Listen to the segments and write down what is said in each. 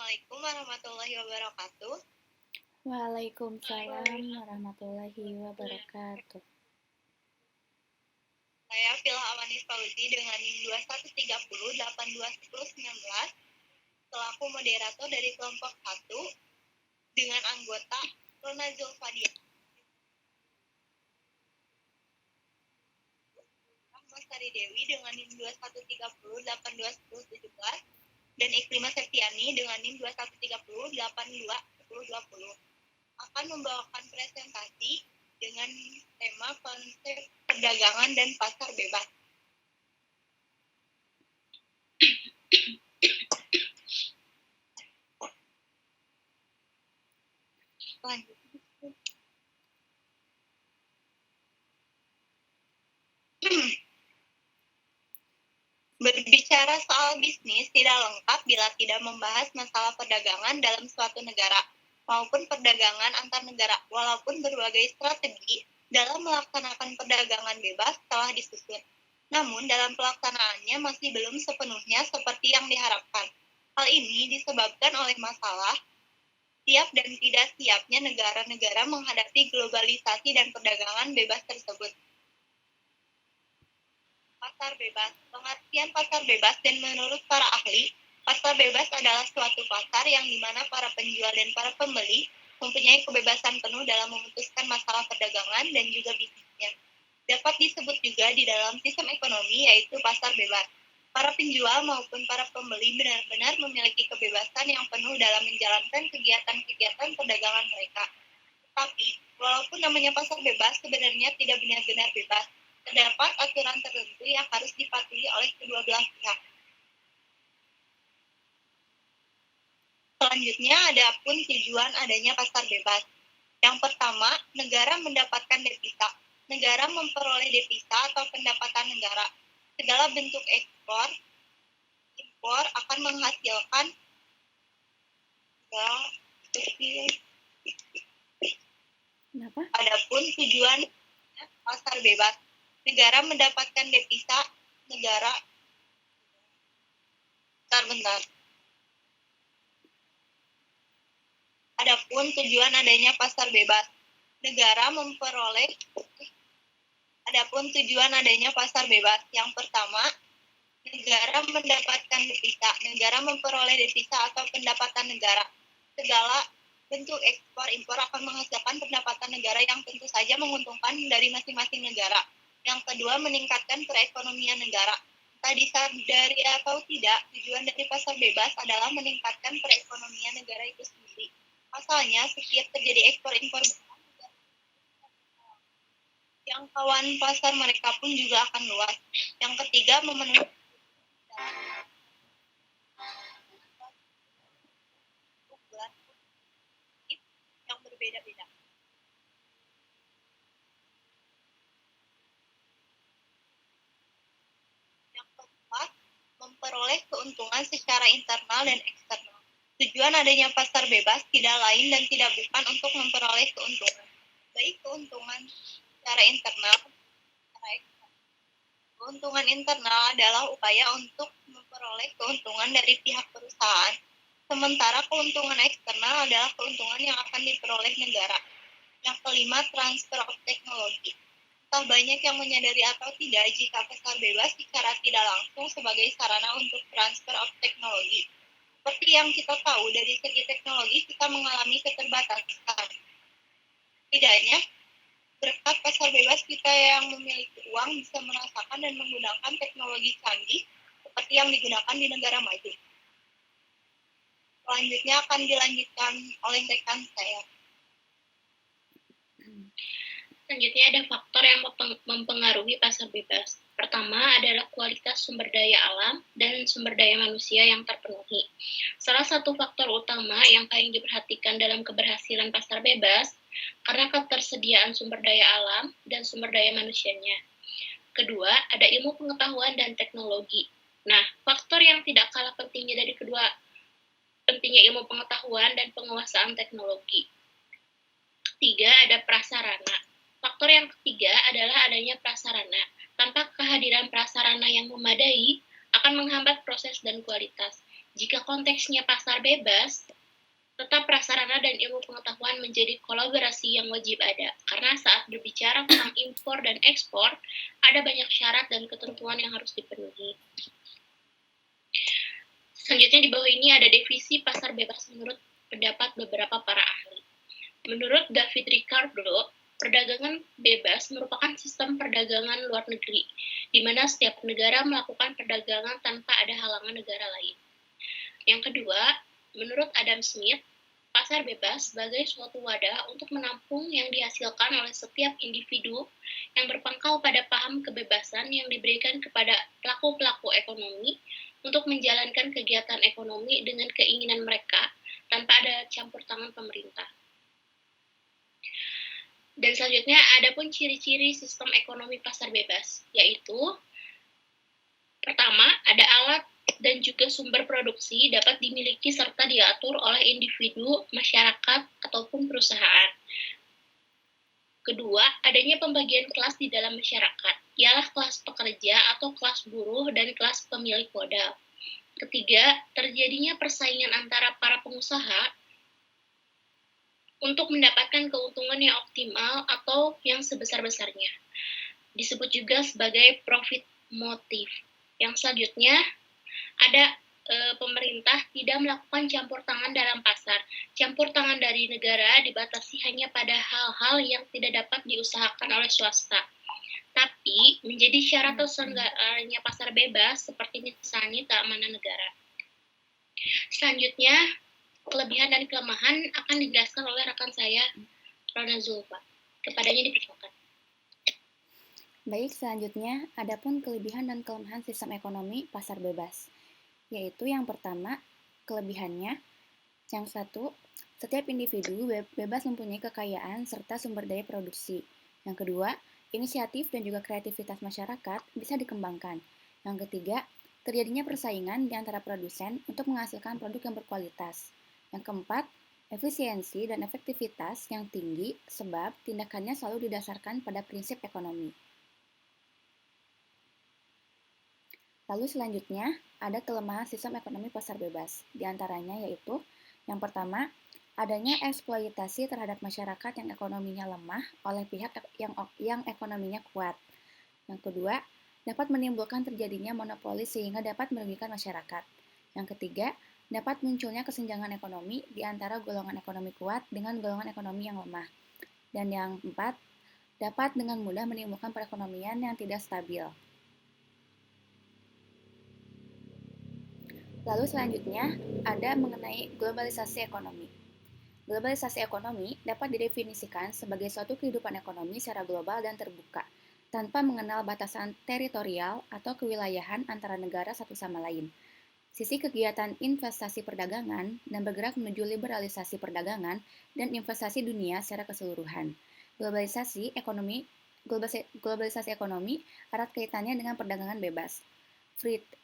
Assalamualaikum warahmatullahi wabarakatuh. Waalaikumsalam warahmatullahi wabarakatuh. Saya Vila Amanis Fauzi dengan NIM 2130821019 selaku moderator dari kelompok 1 dengan anggota Rona Zulfadia, Sari Dewi dengan NIM 2130821017 dan Ikrimah Septiani dengan NIM 2130821020 akan membawakan presentasi dengan tema konsep perdagangan dan pasar bebas. Lanjut. Berbicara soal bisnis tidak lengkap bila tidak membahas masalah perdagangan dalam suatu negara maupun perdagangan antar negara, walaupun berbagai strategi dalam melaksanakan perdagangan bebas telah disusun. Namun dalam pelaksanaannya masih belum sepenuhnya seperti yang diharapkan. Hal ini disebabkan oleh masalah siap dan tidak siapnya negara-negara menghadapi globalisasi dan perdagangan bebas tersebut. Pasar bebas. Pengertian pasar bebas dan menurut para ahli, pasar bebas adalah suatu pasar yang dimana para penjual dan para pembeli mempunyai kebebasan penuh dalam memutuskan masalah perdagangan dan juga bisnisnya. Dapat disebut juga di dalam sistem ekonomi yaitu pasar bebas. Para penjual maupun para pembeli benar-benar memiliki kebebasan yang penuh dalam menjalankan kegiatan-kegiatan perdagangan mereka. Tetapi, walaupun namanya pasar bebas, sebenarnya tidak benar-benar bebas. Terdapat aturan tertentu yang harus dipatuhi oleh kedua belah pihak. Selanjutnya, ada pun tujuan adanya pasar bebas. Yang pertama, negara mendapatkan devisa. Negara memperoleh devisa atau pendapatan negara. Segala bentuk ekspor, impor akan menghasilkan Kenapa? Adapun tujuan pasar bebas, negara mendapatkan devisa, negara bentar. Adapun tujuan adanya pasar bebas, negara memperoleh. Adapun tujuan adanya pasar bebas, yang pertama, negara mendapatkan devisa, negara memperoleh devisa atau pendapatan negara. Segala bentuk ekspor impor akan menghasilkan pendapatan negara yang tentu saja menguntungkan dari masing-masing negara. Yang kedua, meningkatkan perekonomian negara. Entah disadari atau tidak, tujuan dari pasar bebas adalah meningkatkan perekonomian negara itu sendiri. Pasalnya, setiap terjadi ekspor impor, jangkauan pasar mereka pun juga akan luas. Yang ketiga, memenuhi yang berbeda-beda. Yang keempat, memperoleh keuntungan secara internal dan eksternal. Tujuan adanya pasar bebas tidak lain dan tidak bukan untuk memperoleh keuntungan, baik keuntungan secara internal secara eksternal. Keuntungan internal adalah upaya untuk memperoleh keuntungan dari pihak perusahaan, sementara keuntungan eksternal adalah keuntungan yang akan diperoleh negara. Yang kelima, transfer of teknologi. Entah banyak yang menyadari atau tidak jika pasar bebas secara tidak langsung sebagai sarana untuk transfer of teknologi. Seperti yang kita tahu, dari segi teknologi kita mengalami keterbatasan. Tidaknya, berkat pasar bebas kita yang memiliki uang bisa merasakan dan menggunakan teknologi canggih seperti yang digunakan di negara maju. Selanjutnya akan dilanjutkan oleh rekan saya. Selanjutnya ada faktor yang mempengaruhi pasar bebas. Pertama adalah kualitas sumber daya alam dan sumber daya manusia yang terpenuhi. Salah satu faktor utama yang paling diperhatikan dalam keberhasilan pasar bebas karena ketersediaan sumber daya alam dan sumber daya manusianya. Kedua, ada ilmu pengetahuan dan teknologi. Nah, faktor yang tidak kalah pentingnya dari kedua, pentingnya ilmu pengetahuan dan penguasaan teknologi. Ketiga, ada prasarana. Faktor yang ketiga adalah adanya prasarana. Tanpa kehadiran prasarana yang memadai, akan menghambat proses dan kualitas. Jika konteksnya pasar bebas, tetap prasarana dan ilmu pengetahuan menjadi kolaborasi yang wajib ada. Karena saat berbicara tentang impor dan ekspor, ada banyak syarat dan ketentuan yang harus dipenuhi. Selanjutnya di bawah ini ada definisi pasar bebas menurut pendapat beberapa para ahli. Menurut David Ricardo, perdagangan bebas merupakan sistem perdagangan luar negeri, di mana setiap negara melakukan perdagangan tanpa ada halangan negara lain. Yang kedua, menurut Adam Smith, pasar bebas sebagai suatu wadah untuk menampung yang dihasilkan oleh setiap individu yang berpangkal pada paham kebebasan yang diberikan kepada pelaku-pelaku ekonomi untuk menjalankan kegiatan ekonomi dengan keinginan mereka tanpa ada campur tangan pemerintah. Dan selanjutnya ada pun ciri-ciri sistem ekonomi pasar bebas, yaitu pertama, ada alat dan juga sumber produksi dapat dimiliki serta diatur oleh individu, masyarakat, ataupun perusahaan. Kedua, adanya pembagian kelas di dalam masyarakat, ialah kelas pekerja atau kelas buruh dan kelas pemilik modal. Ketiga, terjadinya persaingan antara para pengusaha untuk mendapatkan keuntungan yang optimal atau yang sebesar-besarnya. Disebut juga sebagai profit motive. Yang selanjutnya, ada pemerintah tidak melakukan campur tangan dalam pasar. Campur tangan dari negara dibatasi hanya pada hal-hal yang tidak dapat diusahakan oleh swasta. Tapi menjadi syarat terselenggaranya pasar bebas seperti misalnya keamanan negara. Selanjutnya, kelebihan dan kelemahan akan dijelaskan oleh rekan saya, Rona Zulfa. Kepadanya dipersilakan. Baik, selanjutnya, adapun kelebihan dan kelemahan sistem ekonomi pasar bebas, yaitu yang pertama, kelebihannya. Yang satu, setiap individu bebas mempunyai kekayaan serta sumber daya produksi. Yang kedua, inisiatif dan juga kreativitas masyarakat bisa dikembangkan. Yang ketiga, terjadinya persaingan di antara produsen untuk menghasilkan produk yang berkualitas. Yang keempat, efisiensi dan efektivitas yang tinggi sebab tindakannya selalu didasarkan pada prinsip ekonomi. Lalu selanjutnya, ada kelemahan sistem ekonomi pasar bebas. Di antaranya yaitu, yang pertama, adanya eksploitasi terhadap masyarakat yang ekonominya lemah oleh pihak yang ekonominya kuat. Yang kedua, dapat menimbulkan terjadinya monopoli sehingga dapat merugikan masyarakat. Yang ketiga, dapat munculnya kesenjangan ekonomi di antara golongan ekonomi kuat dengan golongan ekonomi yang lemah. Dan yang keempat, dapat dengan mudah menimbulkan perekonomian yang tidak stabil. Lalu selanjutnya ada mengenai globalisasi ekonomi. Globalisasi ekonomi dapat didefinisikan sebagai suatu kehidupan ekonomi secara global dan terbuka, tanpa mengenal batasan teritorial atau kewilayahan antara negara satu sama lain. Sisi kegiatan investasi perdagangan dan bergerak menuju liberalisasi perdagangan dan investasi dunia secara keseluruhan. Globalisasi ekonomi erat kaitannya dengan perdagangan bebas.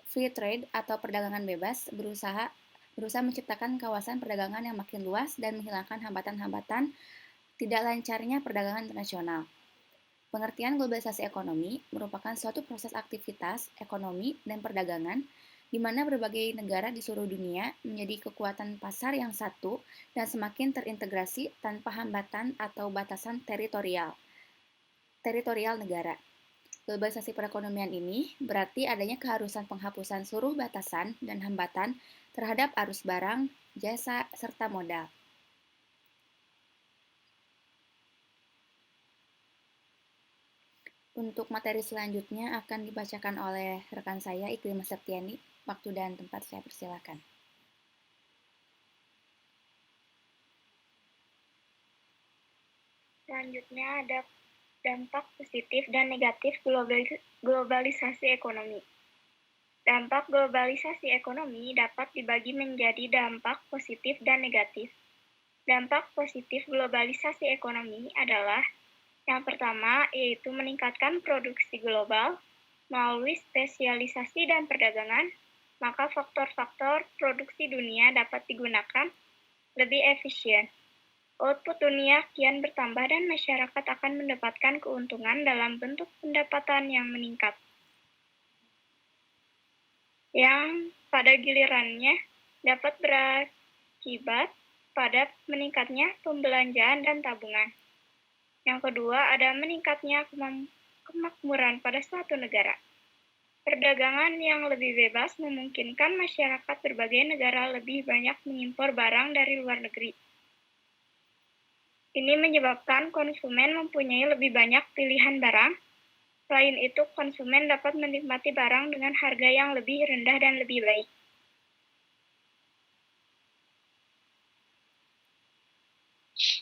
Free trade atau perdagangan bebas berusaha menciptakan kawasan perdagangan yang makin luas dan menghilangkan hambatan-hambatan tidak lancarnya perdagangan internasional. Pengertian globalisasi ekonomi merupakan suatu proses aktivitas ekonomi dan perdagangan di mana berbagai negara di seluruh dunia menjadi kekuatan pasar yang satu dan semakin terintegrasi tanpa hambatan atau batasan teritorial negara. Globalisasi perekonomian ini berarti adanya keharusan penghapusan seluruh batasan dan hambatan terhadap arus barang, jasa, serta modal. Untuk materi selanjutnya akan dibacakan oleh rekan saya, Iklimah Septiani. Waktu dan tempat saya persilakan. Selanjutnya ada dampak positif dan negatif globalisasi ekonomi. Dampak globalisasi ekonomi dapat dibagi menjadi dampak positif dan negatif. Dampak positif globalisasi ekonomi adalah yang pertama, yaitu meningkatkan produksi global melalui spesialisasi dan perdagangan, maka faktor-faktor produksi dunia dapat digunakan lebih efisien. Output dunia kian bertambah dan masyarakat akan mendapatkan keuntungan dalam bentuk pendapatan yang meningkat. Yang pada gilirannya dapat berakibat pada meningkatnya pembelanjaan dan tabungan. Yang kedua, ada meningkatnya kemakmuran pada suatu negara. Perdagangan yang lebih bebas memungkinkan masyarakat berbagai negara lebih banyak mengimpor barang dari luar negeri. Ini menyebabkan konsumen mempunyai lebih banyak pilihan barang. Selain itu, konsumen dapat menikmati barang dengan harga yang lebih rendah dan lebih baik.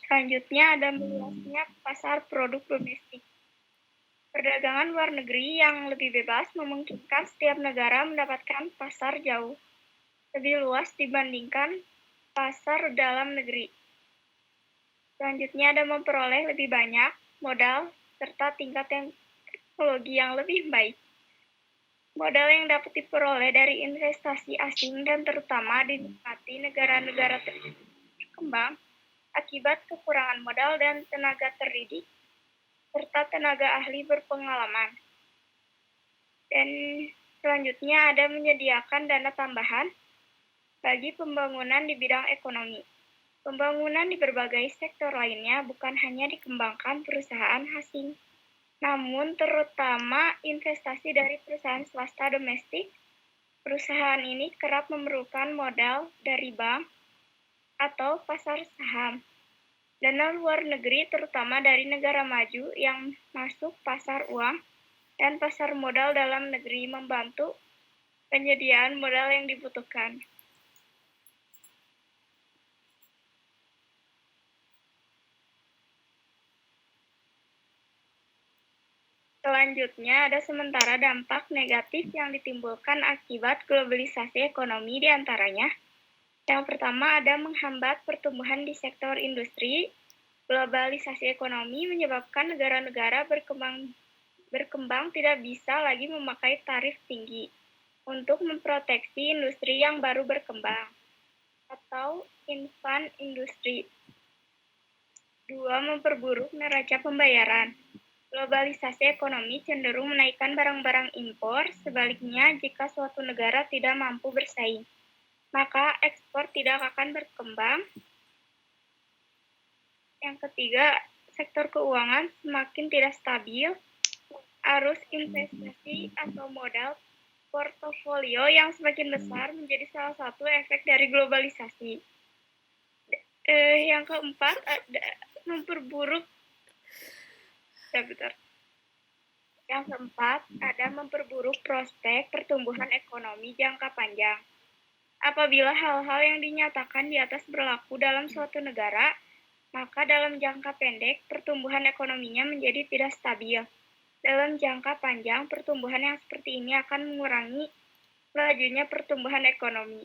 Selanjutnya ada meluasnya pasar produk domestik. Perdagangan luar negeri yang lebih bebas memungkinkan setiap negara mendapatkan pasar jauh lebih luas dibandingkan pasar dalam negeri. Selanjutnya ada memperoleh lebih banyak modal serta tingkat teknologi yang lebih baik. Modal yang dapat diperoleh dari investasi asing dan terutama dinikmati negara-negara berkembang akibat kekurangan modal dan tenaga terdidik serta tenaga ahli berpengalaman. Dan selanjutnya ada menyediakan dana tambahan bagi pembangunan di bidang ekonomi. Pembangunan di berbagai sektor lainnya bukan hanya dikembangkan perusahaan asing, namun terutama investasi dari perusahaan swasta domestik. Perusahaan ini kerap memerlukan modal dari bank atau pasar saham. Dana luar negeri terutama dari negara maju yang masuk pasar uang dan pasar modal dalam negeri membantu penyediaan modal yang dibutuhkan. Selanjutnya ada sementara dampak negatif yang ditimbulkan akibat globalisasi ekonomi diantaranya. Yang pertama ada menghambat pertumbuhan di sektor industri. Globalisasi ekonomi menyebabkan negara-negara berkembang tidak bisa lagi memakai tarif tinggi untuk memproteksi industri yang baru berkembang atau infant industry. 2. Memperburuk neraca pembayaran. Globalisasi ekonomi cenderung menaikkan barang-barang impor, sebaliknya jika suatu negara tidak mampu bersaing, maka ekspor tidak akan berkembang. Yang ketiga, sektor keuangan semakin tidak stabil. Arus investasi atau modal portofolio yang semakin besar menjadi salah satu efek dari globalisasi. Yang keempat, ada memperburuk prospek pertumbuhan ekonomi jangka panjang. Apabila hal-hal yang dinyatakan di atas berlaku dalam suatu negara, maka dalam jangka pendek pertumbuhan ekonominya menjadi tidak stabil. Dalam jangka panjang, pertumbuhan yang seperti ini akan mengurangi lajunya pertumbuhan ekonomi.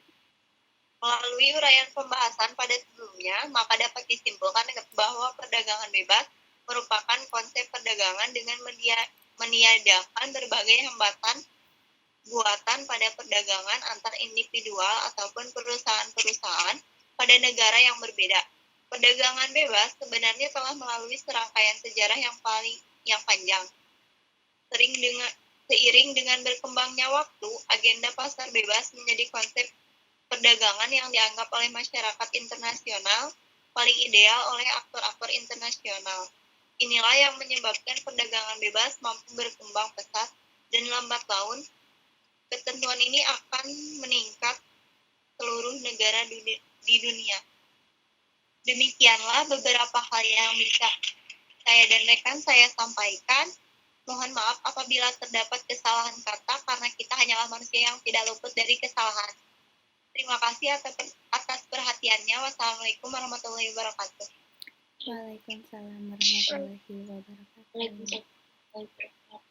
Melalui uraian pembahasan pada sebelumnya, maka dapat disimpulkan bahwa perdagangan bebas merupakan konsep perdagangan dengan meniadakan berbagai hambatan buatan pada perdagangan antar individual ataupun perusahaan-perusahaan pada negara yang berbeda. Perdagangan bebas sebenarnya telah melalui serangkaian sejarah yang panjang. Seiring dengan berkembangnya waktu, agenda pasar bebas menjadi konsep perdagangan yang dianggap oleh masyarakat internasional paling ideal oleh aktor-aktor internasional. Inilah yang menyebabkan perdagangan bebas mampu berkembang pesat dan lambat laun. Ketentuan ini akan meningkat seluruh negara di dunia. Demikianlah beberapa hal yang bisa saya dan rekan saya sampaikan. Mohon maaf apabila terdapat kesalahan kata karena kita hanyalah manusia yang tidak luput dari kesalahan. Terima kasih atas perhatiannya. Wassalamualaikum warahmatullahi wabarakatuh. Waalaikumsalam warahmatullahi wabarakatuh. Waalaikumsalam.